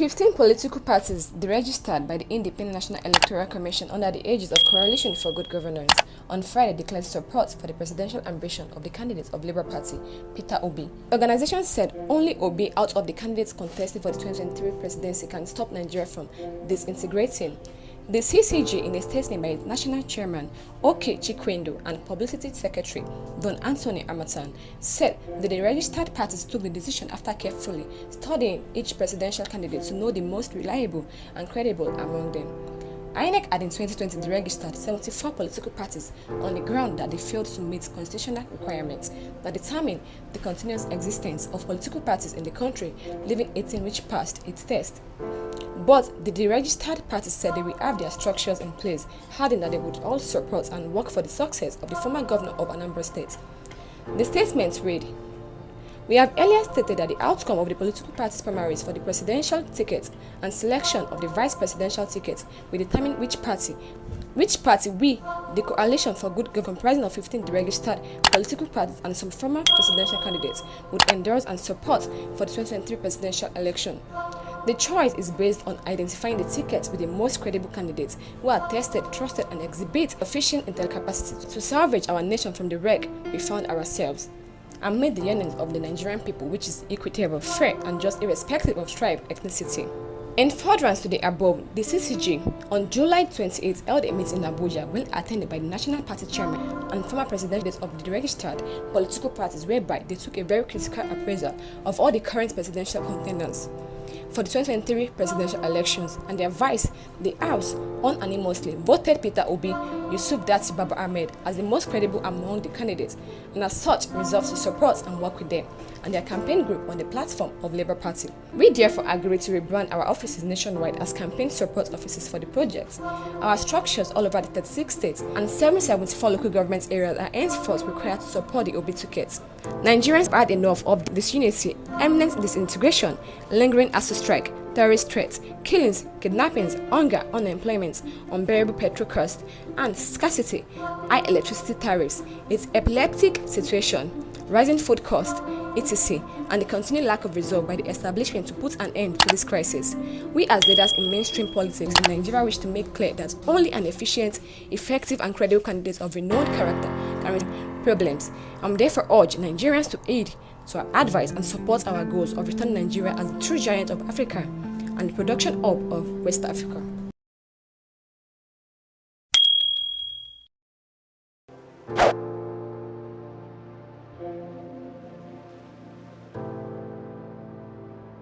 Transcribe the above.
15 political parties deregistered by the Independent National Electoral Commission under the aegis of Coalition for Good Governance on Friday declared support for the presidential ambition of the candidate of Labour Party, Peter Obi. The organization said only Obi out of the candidates contesting for the 2023 presidency can stop Nigeria from disintegrating. The CCG, in a statement by its national chairman, OK Chikwendo, and publicity secretary, Don Anthony Amatan, said that the registered parties took the decision after carefully studying each presidential candidate to know the most reliable and credible among them. INEC had in 2020 deregistered 74 political parties on the ground that they failed to meet constitutional requirements that determine the continuous existence of political parties in the country, leaving 18 which passed its test. But the deregistered parties said they will have their structures in place, adding that they would all support and work for the success of the former governor of Anambra State. The statement read, "We have earlier stated that the outcome of the political parties' primaries for the presidential ticket and selection of the vice presidential ticket will determine which party we, the Coalition for Good Government, comprising of 15 deregistered political parties and some former presidential candidates, would endorse and support for the 2023 presidential election. The choice is based on identifying the tickets with the most credible candidates who are tested, trusted, and exhibit sufficient intellectual capacity to salvage our nation from the wreck we found ourselves, and meet the yearnings of the Nigerian people, which is equitable, fair, and just irrespective of tribe, ethnicity." In furtherance to the above, the CCG on July 28 held a meeting in Abuja, well attended by the National Party Chairman and former presidents of the registered political parties, whereby they took a very critical appraisal of all the current presidential contenders for the 2023 presidential elections, and their vice, the House, unanimously voted Peter Obi, Yusuf Dati Baba Ahmed as the most credible among the candidates, and as such resolved to support and work with them and their campaign group on the platform of Labour Party. We therefore agreed to rebrand our offices nationwide as campaign support offices for the project. Our structures all over the 36 states and 774 local government areas are henceforth required to support the Obi tickets. Nigerians have had enough of disunity, imminent disintegration, lingering ASU strike, terrorist threats, killings, kidnappings, hunger, unemployment, unbearable petrol costs, and scarcity, high electricity tariffs, its epileptic situation, rising food costs, etc., and the continued lack of resolve by the establishment to put an end to this crisis. We as leaders in mainstream politics in Nigeria wish to make clear that only an efficient, effective, and credible candidate of renowned character can resolve problems, and therefore urge Nigerians to aid, to advise, and support our goals of returning Nigeria as the true giant of Africa and the production hub of West Africa.